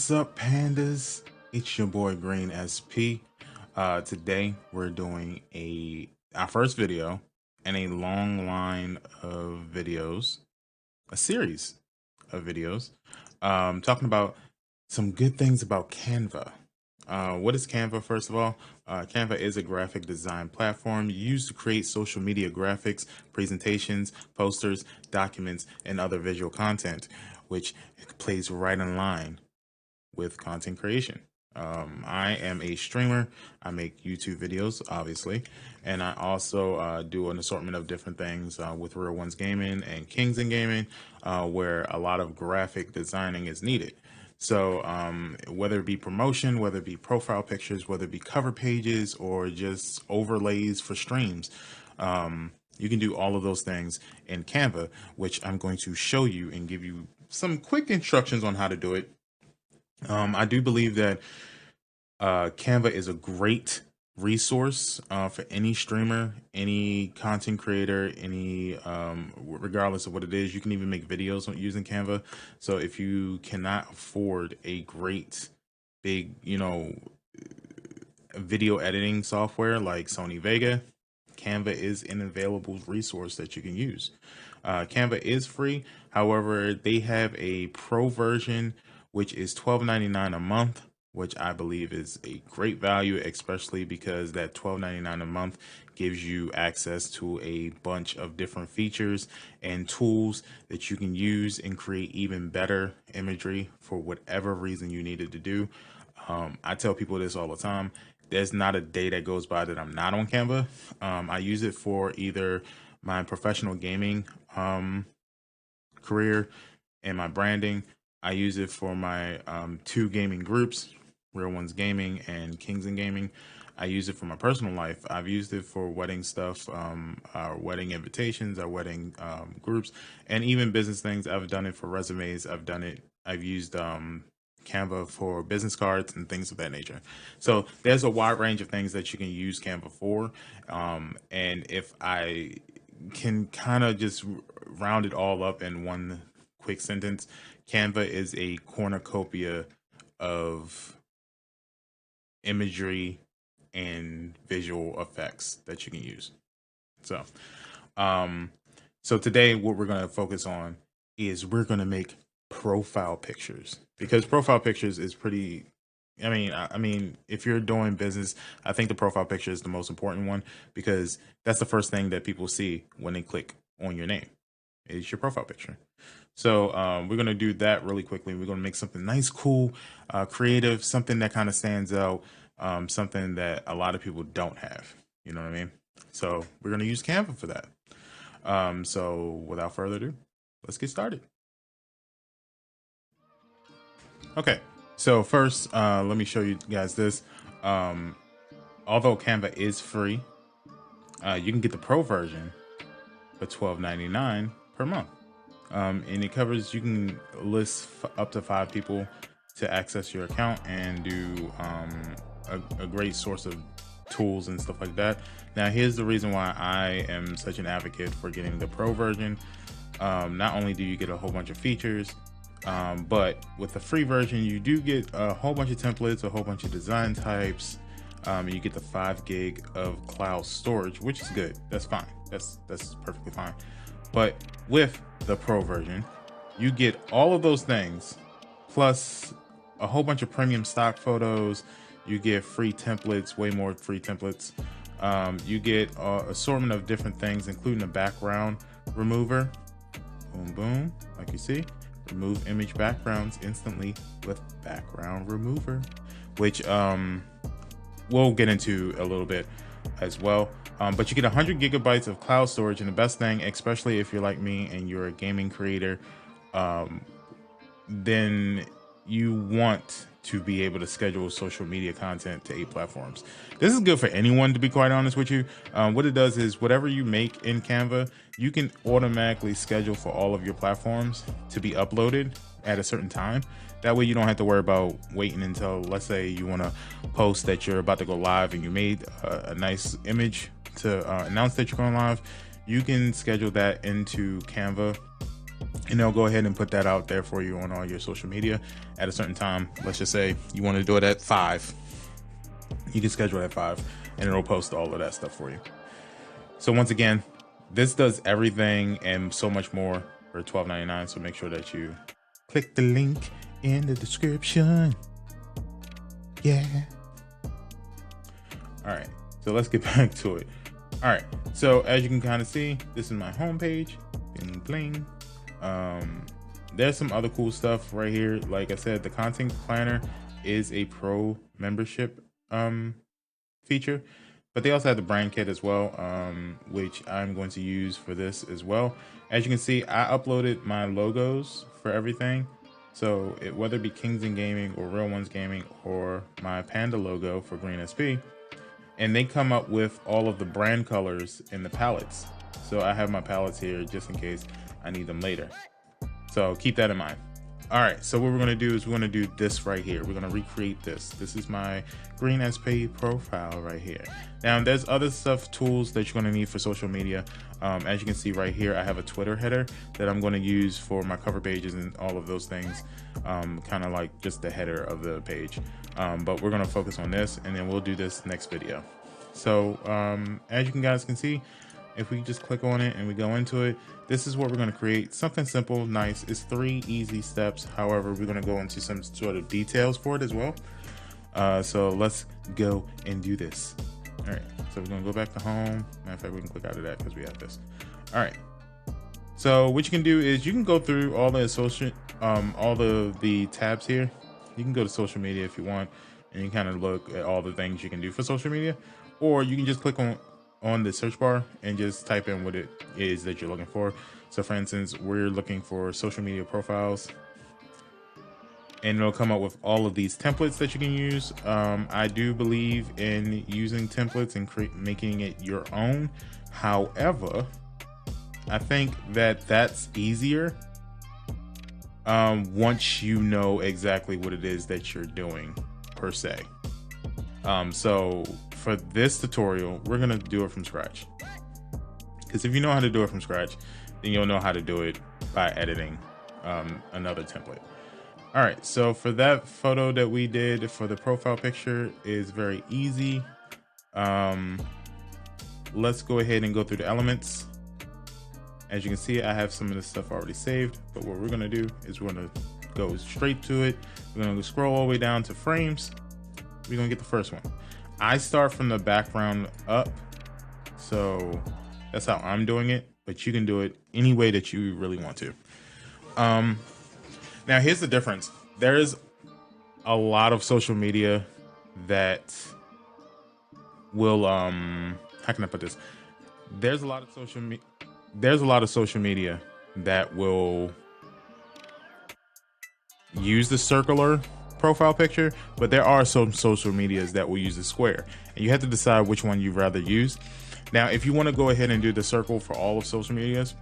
What's up, pandas? It's your boy Green SP. Today we're doing our first video in a long line of videos, a series of videos, talking about some good things about Canva. What is Canva, first of all? Canva is a graphic design platform used to create social media graphics, presentations, posters, documents, and other visual content, which plays right in line with content creation. I am a streamer. I make YouTube videos, obviously, and I also do an assortment of different things with Real Ones Gaming and Kings in Gaming, where a lot of graphic designing is needed. So whether it be promotion, whether it be profile pictures, whether it be cover pages, or just overlays for streams, you can do all of those things in Canva, which I'm going to show you and give you some quick instructions on how to do it. I do believe that Canva is a great resource for any streamer, any content creator, regardless of what it is. You can even make videos using Canva. So if you cannot afford a great big, video editing software like Sony Vega, Canva is an available resource that you can use. Canva is free. However, they have a pro version, which is $12.99 a month, which I believe is a great value, especially because that $12.99 a month gives you access to a bunch of different features and tools that you can use and create even better imagery for whatever reason you needed to do. I tell people this all the time. There's not a day that goes by that I'm not on Canva. I use it for either my professional gaming career and my branding. I use it for my two gaming groups, Real Ones Gaming and Kings in Gaming. I use it for my personal life. I've used it for wedding stuff, our wedding invitations, our wedding groups, and even business things. I've done it for resumes. I've used Canva for business cards and things of that nature. So there's a wide range of things that you can use Canva for. And if I can kind of just round it all up in one quick sentence, Canva is a cornucopia of imagery and visual effects that you can use. So, so today what we're going to focus on is we're going to make profile pictures, because profile pictures is pretty, I mean, if you're doing business, I think the profile picture is the most important one, because that's the first thing that people see when they click on your name is your profile picture. So we're going to do that really quickly. We're going to make something nice, cool, creative, something that kind of stands out, something that a lot of people don't have. You know what I mean? So we're going to use Canva for that. So without further ado, let's get started. Okay, so first, let me show you guys this. Although Canva is free, you can get the pro version for $12.99 per month. And it covers, you can list up to 5 people to access your account and do a great source of tools and stuff like that. Now, here's the reason why I am such an advocate for getting the pro version. Not only do you get a whole bunch of features, but with the free version, you do get a whole bunch of templates, a whole bunch of design types. You get the 5 gig of cloud storage, which is good. That's fine. That's perfectly fine. But with the pro version, you get all of those things, plus a whole bunch of premium stock photos. You get free templates, way more free templates. You get an assortment of different things, including a background remover. Boom, boom, like you see. Remove image backgrounds instantly with background remover, which we'll get into a little bit as well. But you get 100 gigabytes of cloud storage, and the best thing, especially if you're like me and you're a gaming creator, then you want to be able to schedule social media content to 8 platforms. This is good for anyone, to be quite honest with you. What it does is whatever you make in Canva, you can automatically schedule for all of your platforms to be uploaded at a certain time. That way you don't have to worry about waiting until, let's say you want to post that you're about to go live and you made a nice image to announce that you're going live. You can schedule that into Canva and they'll go ahead and put that out there for you on all your social media at a certain time. Let's just say you want to do it at 5. You can schedule it at 5 and it'll post all of that stuff for you. So once again, this does everything and so much more for $12.99. So make sure that you click the link in the description. Yeah. All right, so let's get back to it. All right, so as you can kind of see, this is my homepage. Bling bling. There's some other cool stuff right here. Like I said, the content planner is a pro membership feature, but they also have the brand kit as well, which I'm going to use for this as well. As you can see, I uploaded my logos for everything. So whether it be Kings and Gaming or Real Ones Gaming or my Panda logo for Green SP, and they come up with all of the brand colors in the palettes. So I have my palettes here just in case I need them later. So keep that in mind. All right, so what we're gonna do is we're gonna do this right here. We're gonna recreate this. This is my Green SP profile right here. Now there's other stuff, tools that you're gonna need for social media. As you can see right here, I have a Twitter header that I'm gonna use for my cover pages and all of those things. Kind of like just the header of the page. But we're gonna focus on this and then we'll do this next video. So as you guys can see, if we just click on it and we go into it, this is what we're going to create. Something simple, nice. It's 3 easy steps. However, we're going to go into some sort of details for it as well. So let's go and do this. All right, so we're going to go back to home. Matter of fact, we can click out of that because we have this. All right, so what you can do is you can go through all the the tabs here. You can go to social media if you want, and you kind of look at all the things you can do for social media, or you can just click on the search bar and just type in what it is that you're looking for. So for instance, we're looking for social media profiles, and it'll come up with all of these templates that you can use. I do believe in using templates and making it your own. However, I think that that's easier once you know exactly what it is that you're doing per se. So for this tutorial, we're gonna do it from scratch, because if you know how to do it from scratch, then you'll know how to do it by editing another template. All right, so for that photo that we did for the profile picture is very easy. Let's go ahead and go through the elements. As you can see, I have some of this stuff already saved, but what we're gonna do is we're gonna go straight to it. We're gonna scroll all the way down to frames. We're gonna get the first one. I start from the background up, so that's how I'm doing it, but you can do it any way that you really want to. Now here's the difference. There's a lot of social media that will how can I put this? There's a lot of social media that will use the circular profile picture, but there are some social medias that will use a square, and you have to decide which one you'd rather use. Now, if you want to go ahead and do the circle for all of social medias,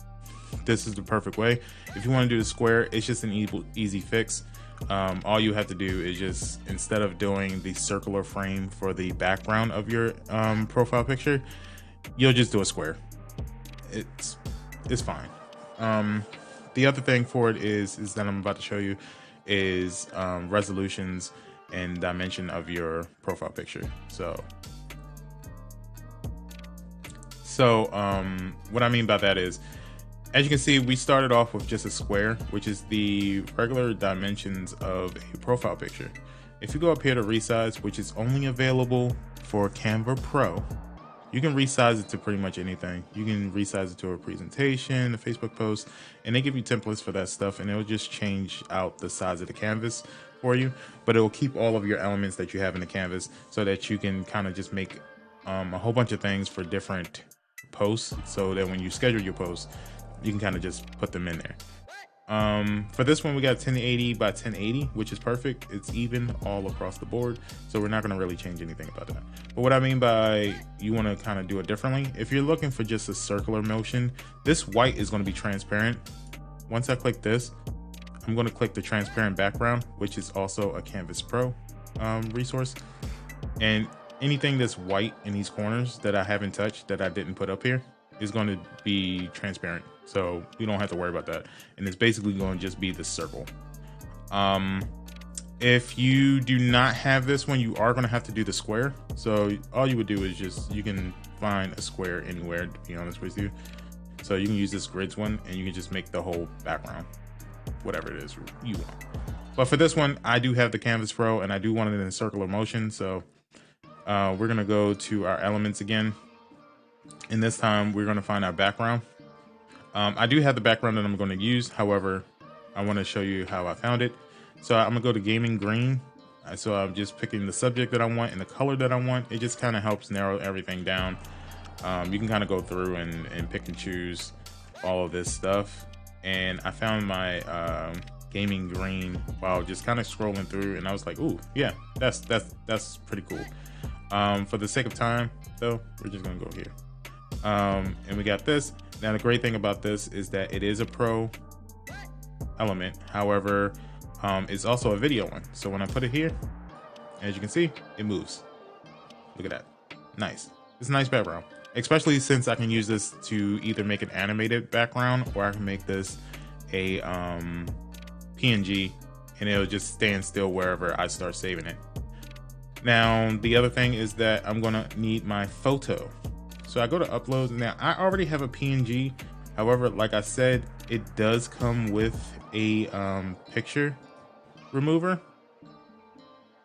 this is the perfect way. If you want to do the square, it's just an easy fix. All you have to do is just, instead of doing the circular frame for the background of your profile picture, you'll just do a square. It's fine. The other thing for it is that I'm about to show you is resolutions and dimension of your profile picture. So what I mean by that is, as you can see, we started off with just a square, which is the regular dimensions of a profile picture. If you go up here to resize, which is only available for Canva Pro, you can resize it to pretty much anything. You can resize it to a presentation, a Facebook post, and they give you templates for that stuff, and it'll just change out the size of the canvas for you, but it will keep all of your elements that you have in the canvas so that you can kind of just make a whole bunch of things for different posts, so that when you schedule your posts, you can kind of just put them in there. For this one, we got 1080 by 1080, which is perfect. It's even all across the board, so we're not going to really change anything about that. But what I mean by you want to kind of do it differently, if you're looking for just a circular motion, this white is going to be transparent. Once I click this, I'm going to click the transparent background, which is also a Canvas Pro resource. And anything that's white in these corners that I haven't touched, that I didn't put up here, is going to be transparent, so we don't have to worry about that. And it's basically going to just be the circle. If you do not have this one, you are going to have to do the square. So all you would do is you can find a square anywhere, to be honest with you. So you can use this grids one and you can just make the whole background, whatever it is you want. But for this one, I do have the Canvas Pro and I do want it in circular motion. So we're going to go to our elements again. And this time we're going to find our background. I do have the background that I'm going to use. However, I want to show you how I found it. So I'm gonna go to gaming green. So I'm just picking the subject that I want and the color that I want. It just kind of helps narrow everything down. You can kind of go through and pick and choose all of this stuff. And I found my gaming green while just kind of scrolling through, and I was like, ooh, yeah, that's pretty cool. For the sake of time though, we're just gonna go here. And we got this. Now the great thing about this is that it is a pro element. However, it's also a video one. So when I put it here, as you can see, it moves. Look at that. Nice. It's a nice background, especially since I can use this to either make an animated background or I can make this a PNG and it'll just stand still wherever I start saving it. Now, the other thing is that I'm gonna need my photo. So I go to upload. Now I already have a PNG. However, like I said, it does come with a picture remover,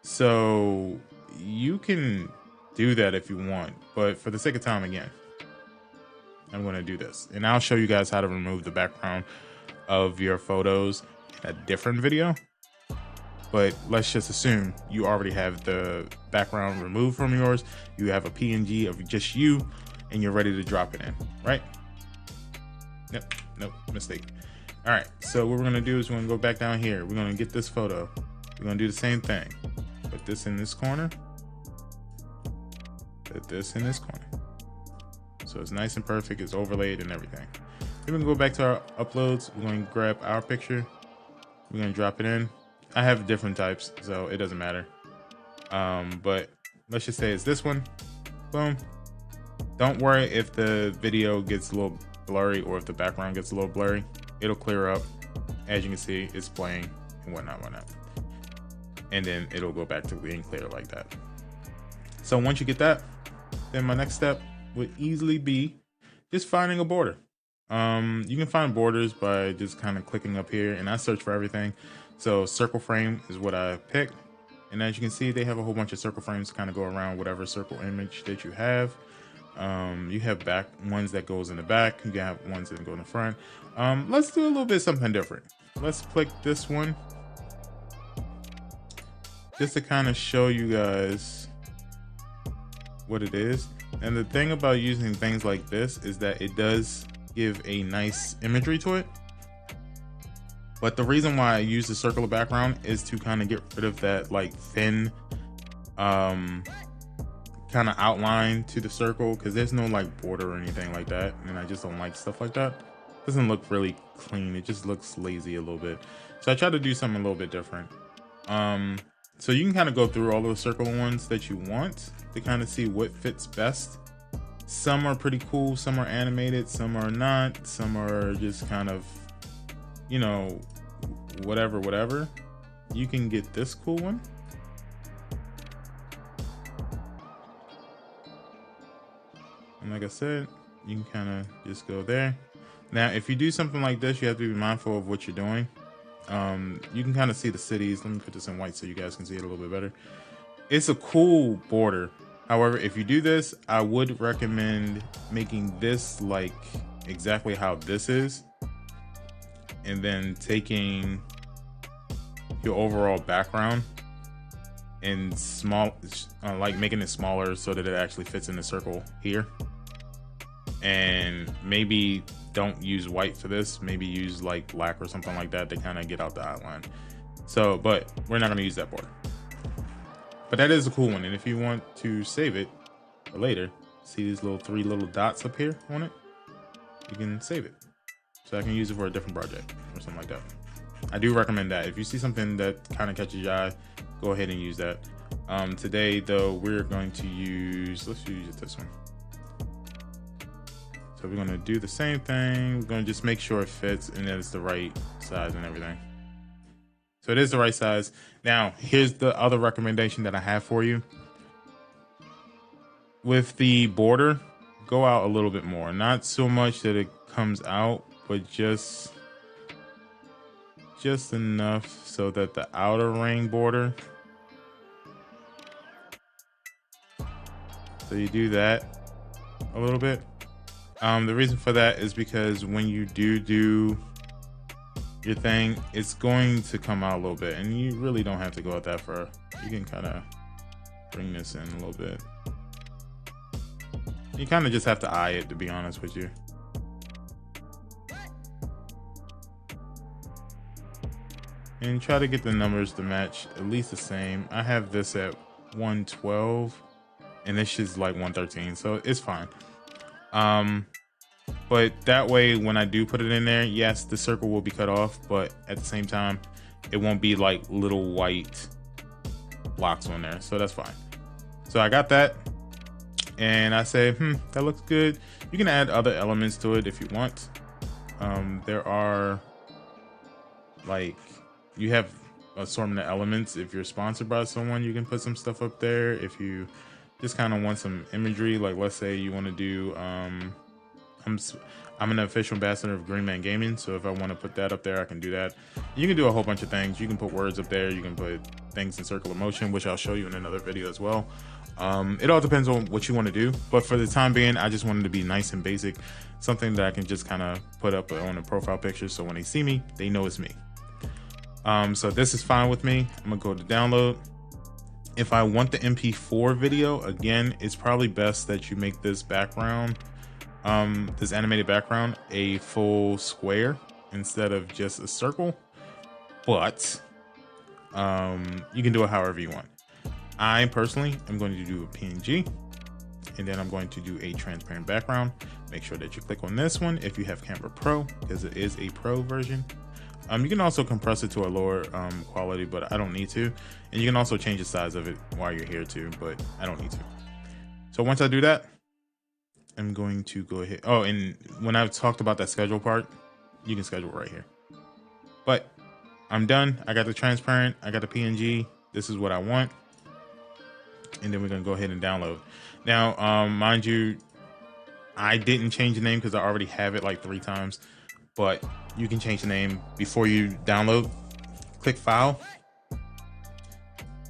so you can do that if you want, but for the sake of time, again, I'm going to do this and I'll show you guys how to remove the background of your photos in a different video. But let's just assume you already have the background removed from yours, you have a PNG of just you, and you're ready to drop it in, right? Nope, mistake. All right, so what we're gonna do is we're gonna go back down here. We're gonna get this photo. We're gonna do the same thing. Put this in this corner. Put this in this corner. So it's nice and perfect. It's overlaid and everything. Then we can go back to our uploads. We're gonna grab our picture. We're gonna drop it in. I have different types, so it doesn't matter. But let's just say it's this one. Boom. Don't worry if the video gets a little blurry or if the background gets a little blurry. It'll clear up. As you can see, it's playing and whatnot. And then it'll go back to being clear like that. So once you get that, then my next step would easily be just finding a border. You can find borders by just kind of clicking up here, and I search for everything. So circle frame is what I picked. And as you can see, they have a whole bunch of circle frames to kind of go around whatever circle image that you have. You have back ones that goes in the back. You can have ones that go in the front. Let's do a little bit something different. Let's click this one just to kind of show you guys what it is. And the thing about using things like this is that it does give a nice imagery to it. But the reason why I use the circular background is to kind of get rid of that like thin kind of outline to the circle, because there's no like border or anything like that, and I just don't like stuff like that. It doesn't look really clean. It just looks lazy a little bit. So I try to do something a little bit different. So you can kind of go through all those circular ones that you want to kind of see what fits best. Some are pretty cool, some are animated, some are not, some are just kind of, you know, whatever. You can get this cool one. And like I said, you can kind of just go there. Now, if you do something like this, you have to be mindful of what you're doing. You can kind of see the cities. Let me put this in white so you guys can see it a little bit better. It's a cool border. However, if you do this, I would recommend making this like exactly how this is, and then taking your overall background and like making it smaller so that it actually fits in the circle here. And maybe don't use white for this. Maybe use like black or something like that to kind of get out the outline. So, but we're not going to use that border. But that is a cool one. And if you want to save it for later, see these three little dots up here on it? You can save it. So I can use it for a different project or something like that. I do recommend that. If you see something that kind of catches your eye, go ahead and use that. Today though, we're going to use, let's use this one. So we're gonna do the same thing. We're gonna just make sure it fits and that it's the right size and everything. So it is the right size. Now, here's the other recommendation that I have for you. With the border, go out a little bit more. Not so much that it comes out, but just enough so that the outer ring border. So you do that a little bit. The reason for that is because when you do your thing, it's going to come out a little bit, and you really don't have to go out that far. You can kind of bring this in a little bit. You kind of just have to eye it, to be honest with you. And try to get the numbers to match at least the same. I have this at 112 and this is like 113, so it's fine. But that way, when I do put it in there, yes, the circle will be cut off, but at the same time, it won't be like little white blocks on there, so that's fine. So I got that, and I say, that looks good. You can add other elements to it if you want. There are, like, you have assortment of elements. If you're sponsored by someone, you can put some stuff up there. If you just kind of want some imagery, like let's say you want to do, I'm an official ambassador of Green Man Gaming, so if I want to put that up there, I can do that. You can do a whole bunch of things. You can put words up there. You can put things in circular motion, which I'll show you in another video as well. It all depends on what you want to do, but for the time being, I just wanted to be nice and basic, something that I can just kind of put up on a profile picture, so when they see me, they know it's me. So this is fine with me. I'm gonna go to download. If I want the MP4 video, again, it's probably best that you make this background, this animated background, a full square instead of just a circle, but you can do it however you want. I personally am going to do a PNG, and then I'm going to do a transparent background. Make sure that you click on this one if you have Canva Pro, because it is a pro version. You can also compress it to a lower quality, but I don't need to. And you can also change the size of it while you're here too, but I don't need to. So once I do that, I'm going to go ahead. Oh, and when I've talked about that schedule part, you can schedule right here. But I'm done. I got the transparent, I got the PNG. This is what I want. And then we're gonna go ahead and download. Now, mind you, I didn't change the name because I already have it like 3 times, but you can change the name before you download. Click File,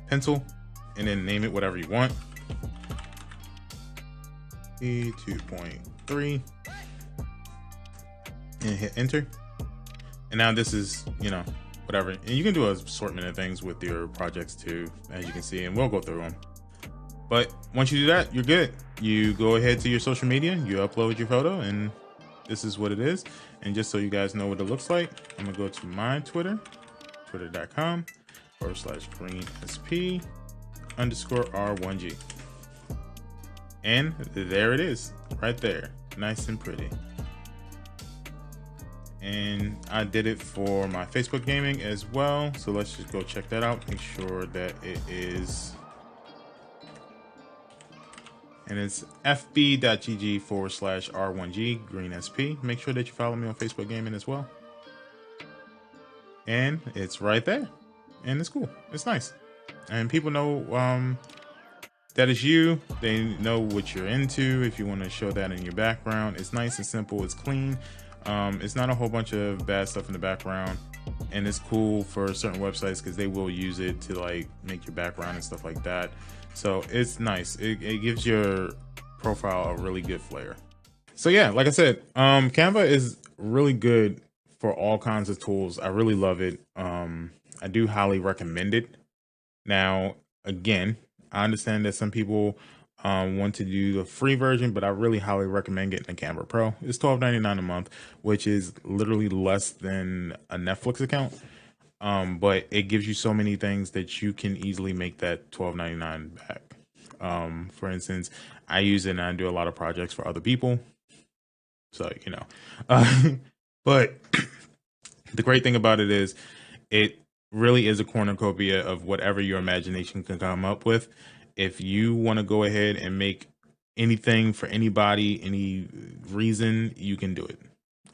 Pencil, and then name it whatever you want. E2.3, and hit enter. And now this is, you know, whatever. And you can do an assortment of things with your projects too, as you can see, and we'll go through them. But once you do that, you're good. You go ahead to your social media, you upload your photo, and this is what it is. And just so you guys know what it looks like, I'm gonna go to my Twitter, twitter.com/greensp_r1g. And there it is, right there, nice and pretty. And I did it for my Facebook gaming as well. So let's just go check that out. Make sure that it is, and it's fb.gg/r1g greensp. Make sure that you follow me on Facebook gaming as well. And it's right there, and it's cool. It's nice, and people know that is you. They know what you're into. If you want to show that in your background, it's nice and simple. It's clean. It's not a whole bunch of bad stuff in the background, and it's cool for certain websites because they will use it to like make your background and stuff like that. So it's nice. It gives your profile a really good flair. So yeah, like I said, Canva is really good for all kinds of tools. I really love it. I do highly recommend it. Now, again, I understand that some people want to do the free version, but I really highly recommend getting a Canva Pro. It's $12.99 a month, which is literally less than a Netflix account. But it gives you so many things that you can easily make that $12.99 back. For instance, I use it and I do a lot of projects for other people. So, you know, but the great thing about it is it really is a cornucopia of whatever your imagination can come up with. If you want to go ahead and make anything for anybody, any reason, you can do it.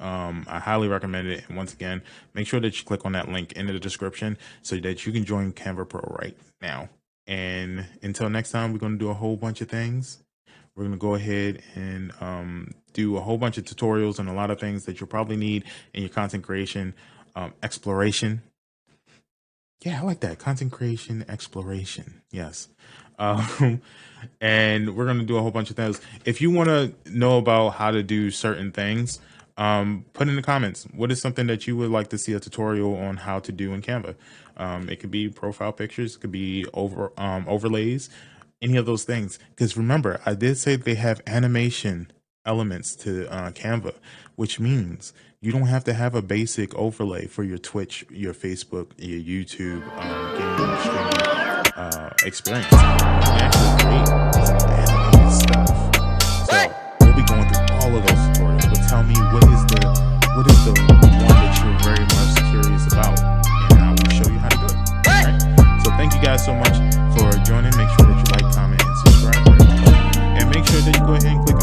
I highly recommend it. And once again, make sure that you click on that link in the description so that you can join Canva Pro right now. And until next time, we're going to do a whole bunch of things. We're going to go ahead and do a whole bunch of tutorials and a lot of things that you'll probably need in your content creation exploration. Yeah, I like that. Content creation exploration. Yes. And we're going to do a whole bunch of things. If you want to know about how to do certain things, put in the comments. What is something that you would like to see a tutorial on how to do in Canva? It could be profile pictures. It could be overlays, any of those things. Because remember, I did say they have animation elements to Canva, which means you don't have to have a basic overlay for your Twitch, your Facebook, your YouTube gaming streaming experience. You can actually create some animated stuff. So we'll be going through all of those tutorials. But tell me, what is the one that you're very much curious about, and I will show you how to do it. All right. So thank you guys so much for joining. Make sure that you like, comment, and subscribe, and make sure that you go ahead and click